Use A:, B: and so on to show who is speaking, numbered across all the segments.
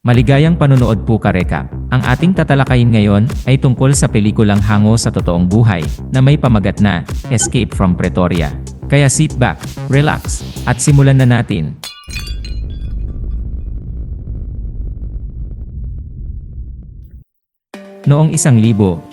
A: Maligayang panunood po ka-recap. Ang ating tatalakayin ngayon ay tungkol sa pelikulang Hango sa Totoong Buhay na may pamagat na Escape from Pretoria. Kaya sit back, relax, at simulan na natin. Noong 1940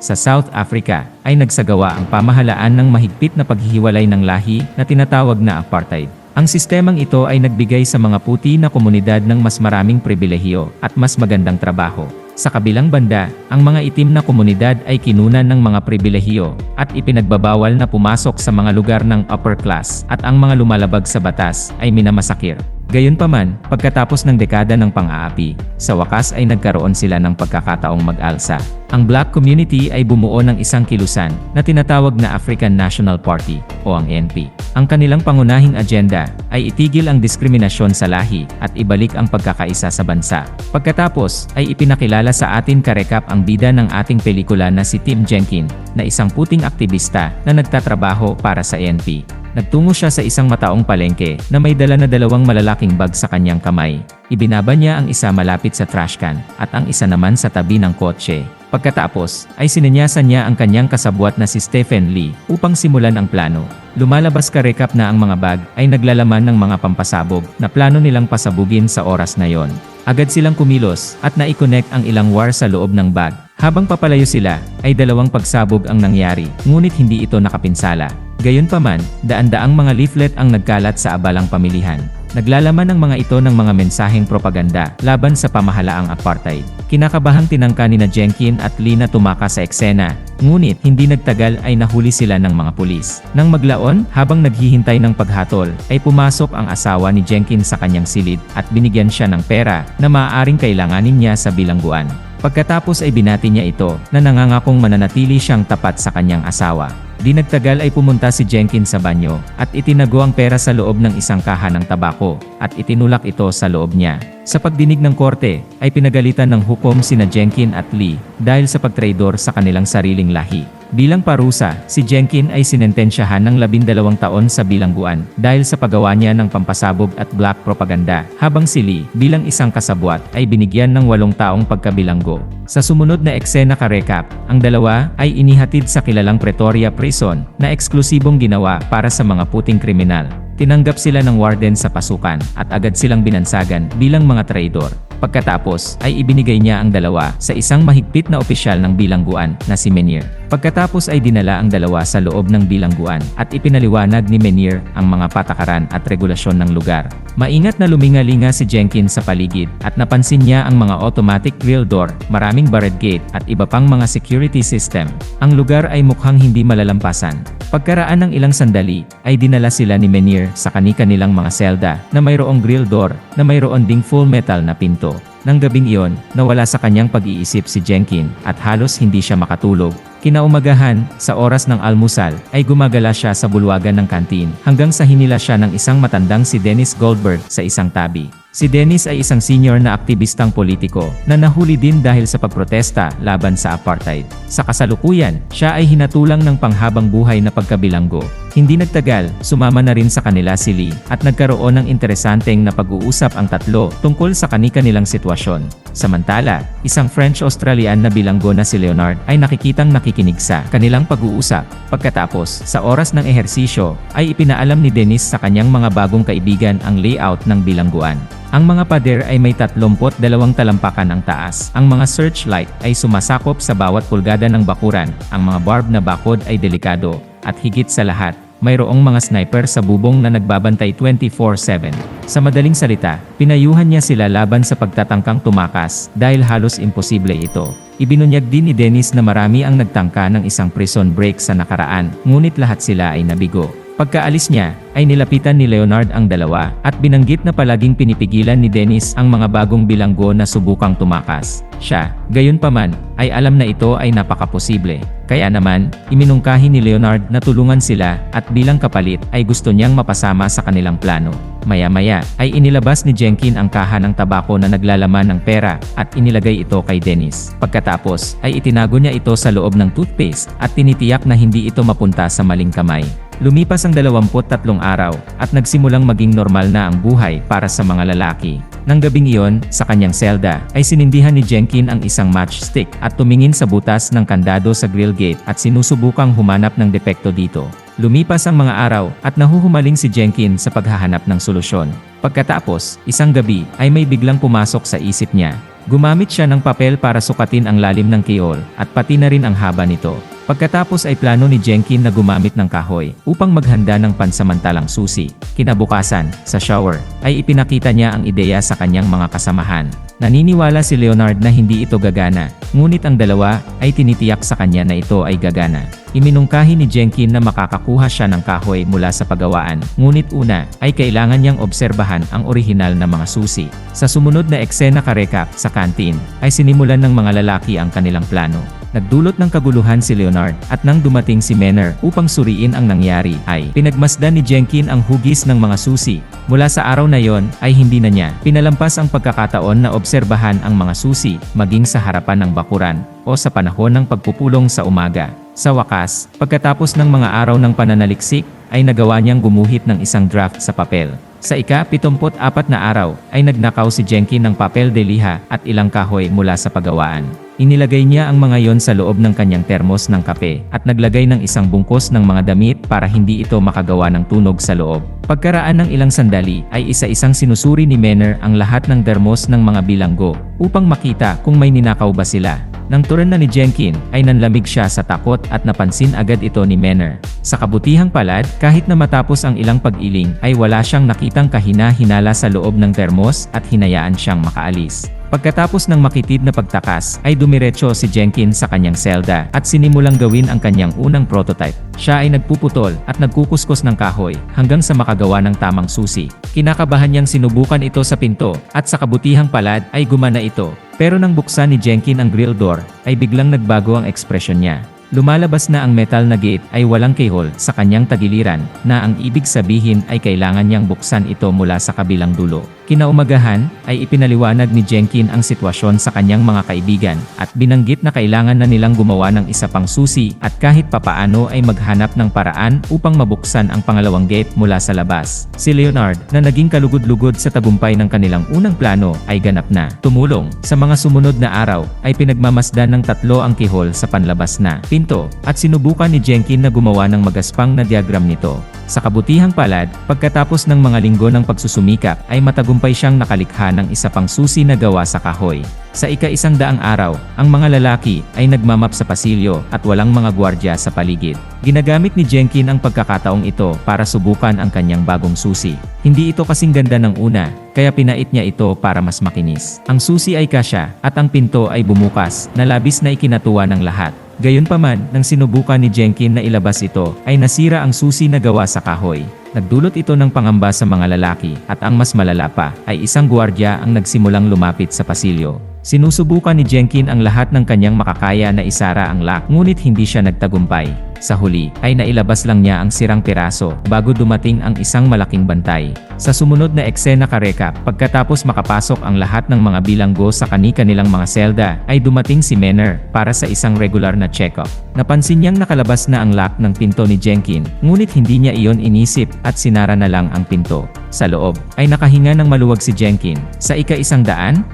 A: sa South Africa ay nagsagawa ang pamahalaan ng mahigpit na paghihiwalay ng lahi na tinatawag na apartheid. Ang sistemang ito ay nagbigay sa mga puti na komunidad ng mas maraming pribilehiyo at mas magandang trabaho. Sa kabilang banda, ang mga itim na komunidad ay kinunan ng mga pribilehiyo at ipinagbabawal na pumasok sa mga lugar ng upper class at ang mga lumalabag sa batas ay minamasakir. Gayunpaman, pagkatapos ng dekada ng pang-aapi, sa wakas ay nagkaroon sila ng pagkakataong mag-alsa. Ang black community ay bumuo ng isang kilusan na tinatawag na African National Party o ang ANP. Ang kanilang pangunahing agenda ay itigil ang diskriminasyon sa lahi at ibalik ang pagkakaisa sa bansa. Pagkatapos ay ipinakilala sa atin karekap ang bida ng ating pelikula na si Tim Jenkin, na isang puting aktivista na nagtatrabaho para sa ANP. Nagtungo siya sa isang mataong palengke na may dala na dalawang malalaking bag sa kanyang kamay. Ibinaba niya ang isa malapit sa trash can at ang isa naman sa tabi ng kotse. Pagkatapos, ay sinenyasan niya ang kanyang kasabwat na si Stephen Lee upang simulan ang plano. Lumalabas karekap na ang mga bag ay naglalaman ng mga pampasabog na plano nilang pasabugin sa oras na yon. Agad silang kumilos at naikonnect ang ilang wire sa loob ng bag. Habang papalayo sila, ay dalawang pagsabog ang nangyari, ngunit hindi ito nakapinsala. Gayunpaman, daan-daang mga leaflet ang nagkalat sa abalang pamilihan. Naglalaman ng mga ito ng mga mensaheng propaganda laban sa pamahalaang apartheid. Kinakabahang tinangka ni Jenkin at Lee na tumakas sa eksena, ngunit hindi nagtagal ay nahuli sila ng mga pulis. Nang maglaon, habang naghihintay ng paghatol, ay pumasok ang asawa ni Jenkin sa kanyang silid at binigyan siya ng pera na maaaring kailanganin niya sa bilangguan. Pagkatapos ay binati niya ito na nangangakong mananatili siyang tapat sa kanyang asawa. Di nagtagal ay pumunta si Jenkins sa banyo at itinago ang pera sa loob ng isang kaha ng tabako at itinulak ito sa loob niya. Sa pagdinig ng korte, ay pinagalitan ng hukom sina Jenkin at Lee dahil sa pagtraidor sa kanilang sariling lahi. Bilang parusa, si Jenkin ay sinentensyahan ng 12 taon sa bilangguan dahil sa paggawa niya ng pampasabog at black propaganda, habang si Lee, bilang isang kasabwat, ay binigyan ng 8 taong pagkabilanggo. Sa sumunod na eksena ka-recap, ang dalawa ay inihatid sa kilalang Pretoria Prison na eksklusibong ginawa para sa mga puting kriminal. Tinanggap sila ng warden sa pasukan at agad silang binansagan bilang mga traidor. Pagkatapos ay ibinigay niya ang dalawa sa isang mahigpit na opisyal ng bilangguan na si Menier. Pagkatapos ay dinala ang dalawa sa loob ng bilangguan at ipinaliwanag ni Menier ang mga patakaran at regulasyon ng lugar. Maingat na lumingalinga si Jenkins sa paligid at napansin niya ang mga automatic grill door, maraming barred gate at iba pang mga security system. Ang lugar ay mukhang hindi malalampasan. Pagkaraan ng ilang sandali, ay dinala sila ni Menier sa kani-kanilang mga selda na mayroong grill door na mayroon ding full metal na pinto. Nang gabing iyon, nawala sa kanyang pag-iisip si Jenkin at halos hindi siya makatulog. Kinaumagahan, sa oras ng almusal, ay gumagala siya sa bulwagan ng kantin hanggang sa hinila siya ng isang matandang si Dennis Goldberg sa isang tabi. Si Dennis ay isang senior na aktivistang politiko na nahuli din dahil sa pagprotesta laban sa apartheid. Sa kasalukuyan, siya ay hinatulang ng panghabang buhay na pagkabilanggo. Hindi nagtagal, sumama na rin sa kanila si Lee at nagkaroon ng interesanteng na pag-uusap ang tatlo tungkol sa kani-kanilang sitwasyon. Samantala, isang French-Australian na bilanggo na si Leonard ay nakikitang nakikinig sa kanilang pag-uusap. Pagkatapos, sa oras ng ehersisyo, ay ipinaalam ni Dennis sa kanyang mga bagong kaibigan ang layout ng bilangguan. Ang mga pader ay may 32 talampakan ang taas. Ang mga searchlight ay sumasakop sa bawat pulgada ng bakuran. Ang mga barb na bakod ay delikado. At higit sa lahat, mayroong mga sniper sa bubong na nagbabantay 24/7. Sa madaling salita, pinayuhan niya sila laban sa pagtatangkang tumakas dahil halos imposible ito. Ibinunyag din ni Dennis na marami ang nagtangka ng isang prison break sa nakaraan, ngunit lahat sila ay nabigo. Pagkaalis niya, ay nilapitan ni Leonard ang dalawa at binanggit na palaging pinipigilan ni Dennis ang mga bagong bilanggo na subukang tumakas. Siya, gayunpaman, ay alam na ito ay napakaposible. Kaya naman, iminungkahi ni Leonard na tulungan sila at bilang kapalit ay gusto niyang mapasama sa kanilang plano. Maya-maya, ay inilabas ni Jenkin ang kaha ng tabako na naglalaman ng pera at inilagay ito kay Dennis. Pagkatapos, ay itinago niya ito sa loob ng toothpaste at tinitiyak na hindi ito mapunta sa maling kamay. Lumipas ang 23 araw, at nagsimulang maging normal na ang buhay para sa mga lalaki. Nang gabing iyon, sa kanyang selda, ay sinindihan ni Jenkin ang isang matchstick at tumingin sa butas ng kandado sa grill gate at sinusubukang humanap ng depekto dito. Lumipas ang mga araw, at nahuhumaling si Jenkin sa paghahanap ng solusyon. Pagkatapos, isang gabi, ay may biglang pumasok sa isip niya. Gumamit siya ng papel para sukatin ang lalim ng keyhole, at pati na rin ang haba nito. Pagkatapos ay plano ni Jenkin na gumamit ng kahoy upang maghanda ng pansamantalang susi. Kinabukasan, sa shower, ay ipinakita niya ang ideya sa kanyang mga kasamahan. Naniniwala si Leonard na hindi ito gagana, ngunit ang dalawa ay tinitiyak sa kanya na ito ay gagana. Iminungkahi ni Jenkin na makakakuha siya ng kahoy mula sa pagawaan, ngunit una ay kailangan niyang obserbahan ang orihinal na mga susi. Sa sumunod na eksena karekap sa kantin, ay sinimulan ng mga lalaki ang kanilang plano. Nagdulot ng kaguluhan si Leonard, at nang dumating si Menner upang suriin ang nangyari, ay pinagmasdan ni Jenkin ang hugis ng mga susi. Mula sa araw na yon, ay hindi na niya pinalampas ang pagkakataon na obserbahan ang mga susi, maging sa harapan ng bakuran, o sa panahon ng pagpupulong sa umaga. Sa wakas, pagkatapos ng mga araw ng pananaliksik, ay nagawa niyang gumuhit ng isang draft sa papel. Sa ika-74 na araw, ay nagnakaw si Jenkin ng papel de liha at ilang kahoy mula sa pagawaan. Inilagay niya ang mga yon sa loob ng kanyang termos ng kape, at naglagay ng isang bungkos ng mga damit para hindi ito makagawa ng tunog sa loob. Pagkaraan ng ilang sandali, ay isa-isang sinusuri ni Menner ang lahat ng termos ng mga bilanggo, upang makita kung may ninakaw ba sila. Nang turan na ni Jenkin, ay nanlamig siya sa takot at napansin agad ito ni Menner. Sa kabutihang palad, kahit na matapos ang ilang pag-iling, ay wala siyang nakitang kahina-hinala sa loob ng termos at hinayaan siyang makaalis. Pagkatapos ng makitid na pagtakas, ay dumiretso si Jenkin sa kanyang selda at sinimulang gawin ang kanyang unang prototype. Siya ay nagpuputol at nagkukuskos ng kahoy hanggang sa makagawa ng tamang susi. Kinakabahan niyang sinubukan ito sa pinto, at sa kabutihang palad ay gumana ito. Pero nang buksan ni Jenkin ang grill door, ay biglang nagbago ang ekspresyon niya. Lumalabas na ang metal na gate ay walang keyhole sa kanyang tagiliran, na ang ibig sabihin ay kailangan niyang buksan ito mula sa kabilang dulo. Kinaumagahan, ay ipinaliwanag ni Jenkin ang sitwasyon sa kanyang mga kaibigan, at binanggit na kailangan na nilang gumawa ng isa pang susi at kahit papaano ay maghanap ng paraan upang mabuksan ang pangalawang gate mula sa labas. Si Leonard, na naging kalugod-lugod sa tagumpay ng kanilang unang plano, ay ganap na tumulong. Sa mga sumunod na araw, ay pinagmamasdan ng tatlo ang keyhole sa panlabas na pinto, at sinubukan ni Jenkin na gumawa ng magaspang na diagram nito. Sa kabutihang palad, pagkatapos ng mga linggo ng pagsusumikap, ay matagumpay siyang nakalikha ng isa pang susi na gawa sa kahoy. Sa ika-100 araw, ang mga lalaki ay nagmamap sa pasilyo at walang mga gwardya sa paligid. Ginagamit ni Jenkin ang pagkakataong ito para subukan ang kanyang bagong susi. Hindi ito kasing ganda ng una, kaya pinait niya ito para mas makinis. Ang susi ay kasya, at ang pinto ay bumukas, na labis na ikinatuwa ng lahat. Gayunpaman, nang sinubukan ni Jenkin na ilabas ito, ay nasira ang susi na gawa sa kahoy. Nagdulot ito ng pangamba sa mga lalaki, at ang mas malala pa, ay isang gwardya ang nagsimulang lumapit sa pasilyo. Sinusubukan ni Jenkin ang lahat ng kanyang makakaya na isara ang lock, ngunit hindi siya nagtagumpay. Sa huli, ay nailabas lang niya ang sirang piraso bago dumating ang isang malaking bantay. Sa sumunod na eksena karekap, pagkatapos makapasok ang lahat ng mga bilanggo sa kani-kanilang mga selda, ay dumating si Menner para sa isang regular na check-up. Napansin niyang nakalabas na ang lock ng pinto ni Jenkin, ngunit hindi niya iyon inisip at sinara na lang ang pinto. Sa loob, ay nakahinga ng maluwag si Jenkin. Sa ika-142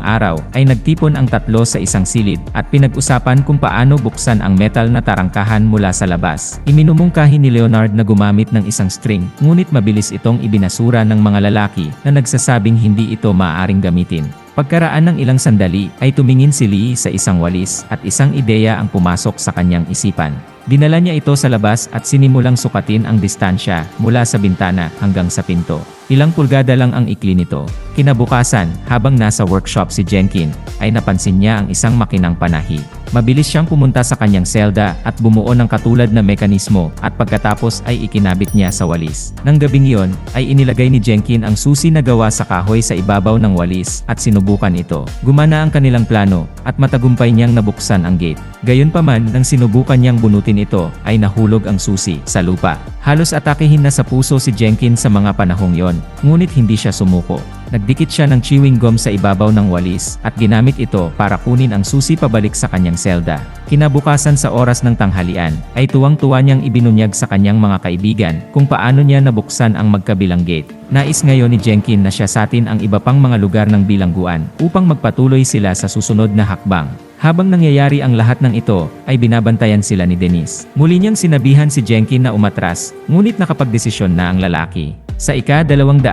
A: araw, ay nagtipon ang tatlo sa isang silid at pinag-usapan kung paano buksan ang metal na tarangkahan mula sa labas. Iminumungkahi ni Leonard na gumamit ng isang string, ngunit mabilis itong ibinasura ng mga lalaki na nagsasabing hindi ito maaaring gamitin. Pagkaraan ng ilang sandali, ay tumingin si Lee sa isang walis, at isang ideya ang pumasok sa kanyang isipan. Dinala niya ito sa labas at sinimulang sukatin ang distansya mula sa bintana hanggang sa pinto. Ilang pulgada lang ang ikli nito. Kinabukasan, habang nasa workshop si Jenkin, ay napansin niya ang isang makinang panahi. Mabilis siyang pumunta sa kanyang selda at bumuo ng katulad na mekanismo, at pagkatapos ay ikinabit niya sa walis. Nang gabing iyon, ay inilagay ni Jenkin ang susi na gawa sa kahoy sa ibabaw ng walis at sinubukan ito. Gumana ang kanilang plano, at matagumpay niyang nabuksan ang gate. Gayunpaman, nang sinubukan niyang bunutin ito, ay nahulog ang susi sa lupa. Halos atakehin na sa puso si Jenkin sa mga panahong yon, ngunit hindi siya sumuko. Nagdikit siya ng chewing gum sa ibabaw ng walis at ginamit ito para kunin ang susi pabalik sa kanyang selda. Kinabukasan sa oras ng tanghalian, ay tuwang-tuwa niyang ibinunyag sa kanyang mga kaibigan kung paano niya nabuksan ang magkabilang gate. Nais ngayon ni Jenkin na siya satin ang iba pang mga lugar ng bilangguan upang magpatuloy sila sa susunod na hakbang. Habang nangyayari ang lahat ng ito, ay binabantayan sila ni Denise. Muli niyang sinabihan si Jenkin na umatras, ngunit nakapagdesisyon na ang lalaki. Sa ika-206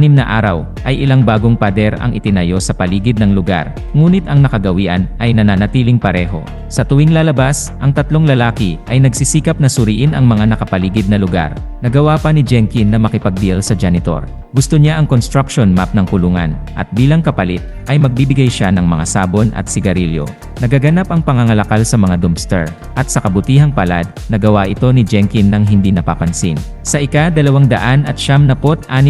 A: na araw, ay ilang bagong pader ang itinayo sa paligid ng lugar, ngunit ang nakagawian ay nananatiling pareho. Sa tuwing lalabas, ang tatlong lalaki ay nagsisikap na suriin ang mga nakapaligid na lugar. Nagawa pa ni Jenkin na makipag-deal sa janitor. Gusto niya ang construction map ng kulungan, at bilang kapalit, ay magbibigay siya ng mga sabon at sigarilyo. Nagaganap ang pangangalakal sa mga dumpster, at sa kabutihang palad, nagawa ito ni Jenkin nang hindi napapansin. Sa ika-296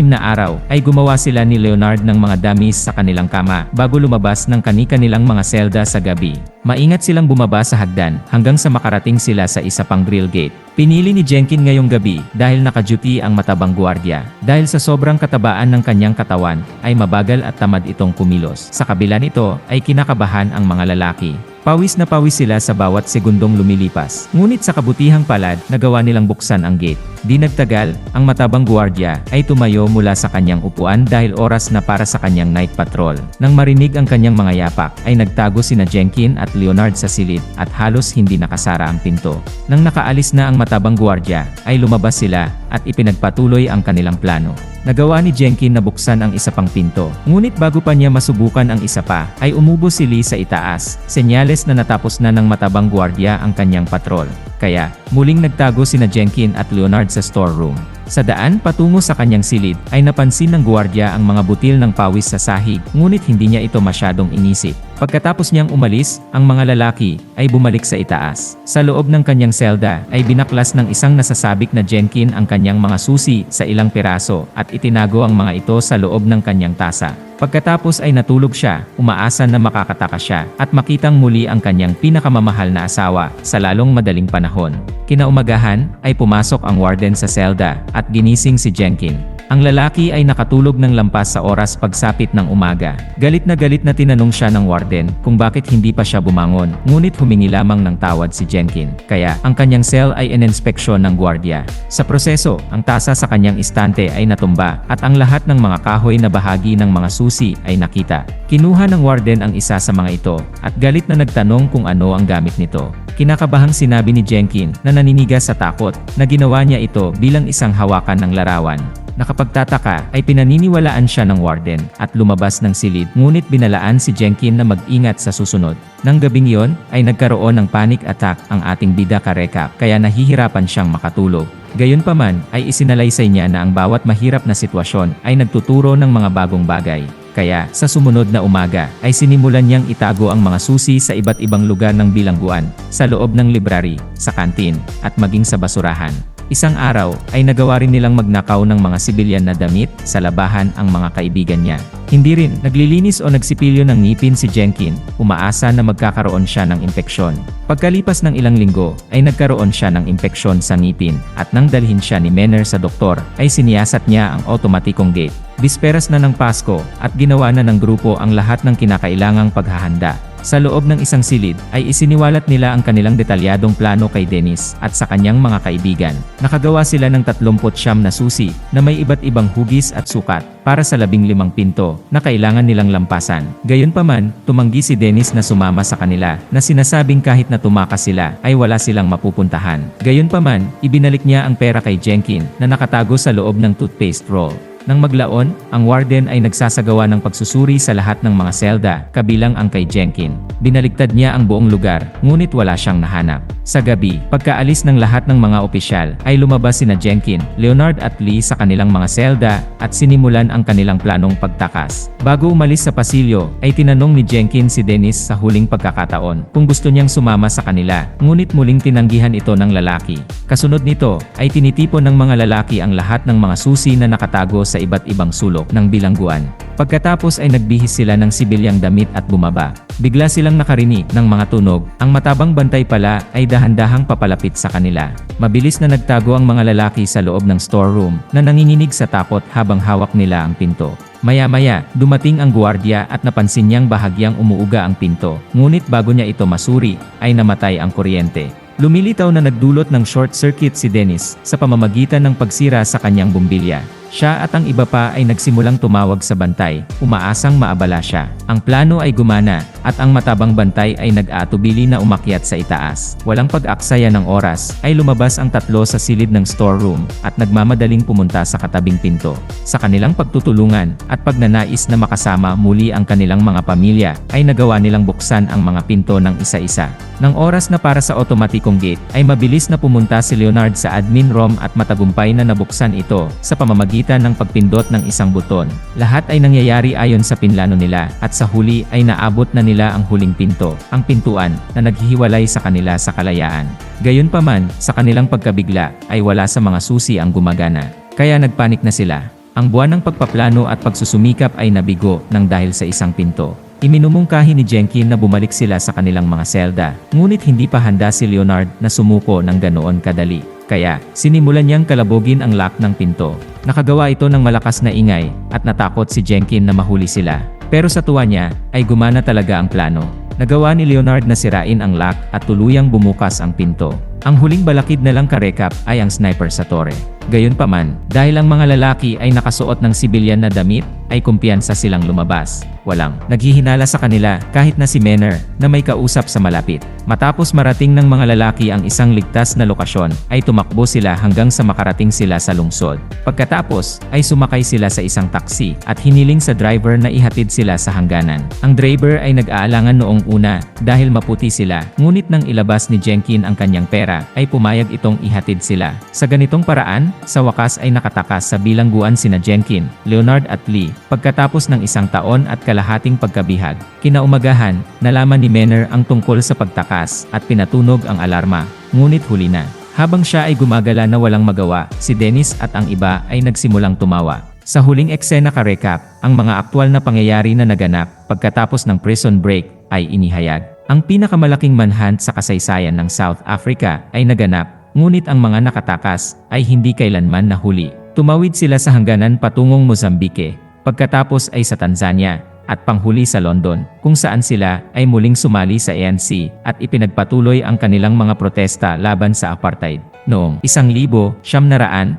A: na araw, ay gumawa sila ni Leonard ng mga dummies sa kanilang kama bago lumabas ng kani-kanilang mga selda sa gabi. Maingat silang bumaba sa hagdan hanggang sa makarating sila sa isa pang grill gate. Pinili ni Jenkin ngayong gabi dahil naka-duty ang matabang gwardiya. Dahil sa sobrang katabaan ng kanyang katawan, ay mabagal at tamad itong kumilos. Sa kabila nito, ay kinakabahan ang mga lalaki. Pawis na pawis sila sa bawat segundong lumilipas. Ngunit sa kabutihang palad, nagawa nilang buksan ang gate. Di nagtagal, ang matabang gwardiya ay tumayo mula sa kanyang upuan dahil oras na para sa kanyang night patrol. Nang marinig ang kanyang mga yapak, ay nagtago sina Jenkin at Leonard sa silid at halos hindi nakasara ang pinto. Nang nakaalis na ang matabang gwardiya, ay lumabas sila at ipinagpatuloy ang kanilang plano. Nagawa ni Jenkin na buksan ang isa pang pinto. Ngunit bago pa niya masubukan ang isa pa, ay umubo si Lee sa itaas, senyales na natapos na ng matabang gwardiya ang kanyang patrol. Kaya, muling nagtago sina Jenkin at Leonard sa storeroom. Sa daan patungo sa kanyang silid, ay napansin ng gwardiya ang mga butil ng pawis sa sahig, ngunit hindi niya ito masyadong inisip. Pagkatapos niyang umalis, ang mga lalaki ay bumalik sa itaas. Sa loob ng kanyang selda, ay binaklas ng isang nasasabik na Jenkin ang kanyang mga susi sa ilang piraso at itinago ang mga ito sa loob ng kanyang tasa. Pagkatapos ay natulog siya, umaasa na makakataka siya at makitang muli ang kanyang pinakamamahal na asawa sa lalong madaling panahon. Kinaumagahan, ay pumasok ang warden sa selda at ginising si Jenkin. Ang lalaki ay nakatulog ng lampas sa oras pagsapit ng umaga. Galit na tinanong siya ng warden kung bakit hindi pa siya bumangon, ngunit humingi lamang ng tawad si Jenkin. Kaya, ang kanyang cell ay ininspeksyon ng gwardiya. Sa proseso, ang tasa sa kanyang istante ay natumba at ang lahat ng mga kahoy na bahagi ng mga susi ay nakita. Kinuha ng warden ang isa sa mga ito at galit na nagtanong kung ano ang gamit nito. Kinakabahang sinabi ni Jenkin na naninigas sa takot na ginawa niya ito bilang isang hawakan ng larawan. Nakapagtataka ay pinaniniwalaan siya ng warden at lumabas ng silid, ngunit binalaan si Jenkin na mag-ingat sa susunod. Nang gabing iyon ay nagkaroon ng panic attack ang ating bida Karekap kaya nahihirapan siyang makatulog. Gayunpaman ay isinalaysay niya na ang bawat mahirap na sitwasyon ay nagtuturo ng mga bagong bagay. Kaya, sa sumunod na umaga, ay sinimulan niyang itago ang mga susi sa iba't ibang lugar ng bilangguan, sa loob ng library, sa kantin, at maging sa basurahan. Isang araw, ay nagawa rin nilang magnakaw ng mga sibilyan na damit sa labahan ang mga kaibigan niya. Hindi rin naglilinis o nagsipilyo ng ngipin si Jenkin, umaasa na magkakaroon siya ng impeksyon. Pagkalipas ng ilang linggo, ay nagkaroon siya ng impeksyon sa ngipin, at nang dalhin siya ni Menner sa doktor, ay siniyasat niya ang otomatikong gate. Bisperas na ng Pasko, at ginawa na ng grupo ang lahat ng kinakailangang paghahanda. Sa loob ng isang silid, ay isiniwalat nila ang kanilang detalyadong plano kay Dennis at sa kanyang mga kaibigan. Nakagawa sila ng 39 na susi na may iba't ibang hugis at sukat para sa 15 pinto na kailangan nilang lampasan. Gayunpaman, tumanggi si Dennis na sumama sa kanila na sinasabing kahit na tumakas sila ay wala silang mapupuntahan. Gayunpaman, ibinalik niya ang pera kay Jenkin na nakatago sa loob ng toothpaste roll. Nang maglaon, ang warden ay nagsasagawa ng pagsusuri sa lahat ng mga selda, kabilang ang kay Jenkin. Binaligtad niya ang buong lugar, ngunit wala siyang nahanap. Sa gabi, pagkaalis ng lahat ng mga opisyal, ay lumabas sina Jenkin, Leonard at Lee sa kanilang mga selda, at sinimulan ang kanilang planong pagtakas. Bago umalis sa pasilyo, ay tinanong ni Jenkin si Dennis sa huling pagkakataon kung gusto niyang sumama sa kanila, ngunit muling tinanggihan ito ng lalaki. Kasunod nito, ay tinitipon ng mga lalaki ang lahat ng mga susi na nakatago sa iba't ibang sulok ng bilangguan. Pagkatapos ay nagbihis sila ng sibilyang damit at bumaba. Bigla silang nakarinig ng mga tunog. Ang matabang bantay pala ay dahan-dahang papalapit sa kanila. Mabilis na nagtago ang mga lalaki sa loob ng storeroom na nanginginig sa takot habang hawak nila ang pinto. Maya-maya, dumating ang gwardiya at napansin niyang bahagyang umuuga ang pinto. Ngunit bago niya ito masuri, ay namatay ang kuryente. Lumilitaw na nagdulot ng short circuit si Dennis sa pamamagitan ng pagsira sa kanyang bumbilya. Siya at ang iba pa ay nagsimulang tumawag sa bantay, umaasang maabala siya. Ang plano ay gumana, at ang matabang bantay ay nag-aatubili na umakyat sa itaas. Walang pag-aksaya ng oras, ay lumabas ang tatlo sa silid ng storeroom, at nagmamadaling pumunta sa katabing pinto. Sa kanilang pagtutulungan, at pagnanais na makasama muli ang kanilang mga pamilya, ay nagawa nilang buksan ang mga pinto ng isa-isa. Nang oras na para sa otomatikong gate, ay mabilis na pumunta si Leonard sa admin room at matagumpay na nabuksan ito sa pamamagitan ng pagpindot ng isang buton. Lahat ay nangyayari ayon sa pinlano nila at sa huli ay naabot na nila ang huling pinto, ang pintuan na naghihiwalay sa kanila sa kalayaan. Gayunpaman, sa kanilang pagkabigla ay wala sa mga susi ang gumagana. Kaya nagpanik na sila. Ang buwan ng pagpaplano at pagsusumikap ay nabigo nang dahil sa isang pinto. Iminumungkahi ni Jenkin na bumalik sila sa kanilang mga selda, ngunit hindi pa handa si Leonard na sumuko ng ganoon kadali. Kaya, sinimulan niyang kalabogin ang lock ng pinto. Nakagawa ito ng malakas na ingay, at natakot si Jenkin na mahuli sila. Pero sa tuwa niya, ay gumana talaga ang plano. Nagawa ni Leonard na sirain ang lock at tuluyang bumukas ang pinto. Ang huling balakid na lang karekap ay ang sniper sa tore. Gayunpaman, dahil ang mga lalaki ay nakasuot ng sibilyan na damit, ay kumpiyansa silang lumabas. Walang naghihinala sa kanila kahit na si Menor na may kausap sa malapit. Matapos marating ng mga lalaki ang isang ligtas na lokasyon, ay tumakbo sila hanggang sa makarating sila sa lungsod. Pagkatapos, ay sumakay sila sa isang taksi at hiniling sa driver na ihatid sila sa hangganan. Ang driver ay nag-aalangan noong una dahil maputi sila, ngunit nang ilabas ni Jenkin ang kanyang pera, ay pumayag itong ihatid sila. Sa ganitong paraan, sa wakas ay nakatakas sa bilangguan sina Jenkin, Leonard at Lee. Pagkatapos ng isang taon at kalahating pagkabihag, kinaumagahan, nalaman ni Menor ang tungkol sa pagtakas at pinatunog ang alarma, ngunit huli na. Habang siya ay gumagala na walang magawa, si Dennis at ang iba ay nagsimulang tumawa. Sa huling eksena karekap, ang mga aktwal na pangyayari na naganap pagkatapos ng prison break ay inihayag. Ang pinakamalaking manhunt sa kasaysayan ng South Africa ay naganap, ngunit ang mga nakatakas ay hindi kailanman nahuli. Tumawid sila sa hangganan patungong Mozambique, pagkatapos ay sa Tanzania, at panghuli sa London, kung saan sila ay muling sumali sa ANC at ipinagpatuloy ang kanilang mga protesta laban sa apartheid. Noong 1971,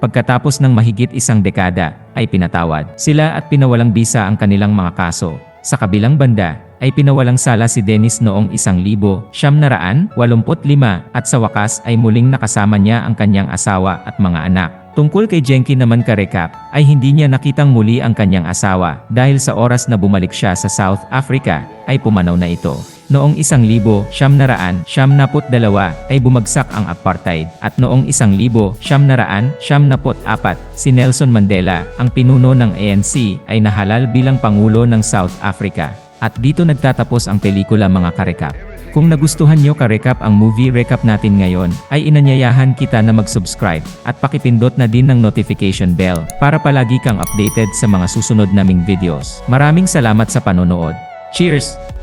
A: pagkatapos ng mahigit isang dekada, ay pinatawad sila at pinawalang bisa ang kanilang mga kaso. Sa kabilang banda, ay pinawalang sala si Dennis noong 1985 at sa wakas ay muling nakasama niya ang kanyang asawa at mga anak. Tungkol kay Jenkin naman karekap, ay hindi niya nakitang muli ang kanyang asawa dahil sa oras na bumalik siya sa South Africa, ay pumanaw na ito. Noong 1972 ay bumagsak ang apartheid at noong 1974 si Nelson Mandela, ang pinuno ng ANC, ay nahalal bilang Pangulo ng South Africa. At dito nagtatapos ang pelikula mga karekap. Kung nagustuhan nyo karekap ang movie recap natin ngayon, ay inanyayahan kita na mag-subscribe at pakipindot na din ng notification bell para palagi kang updated sa mga susunod naming videos. Maraming salamat sa panonood. Cheers!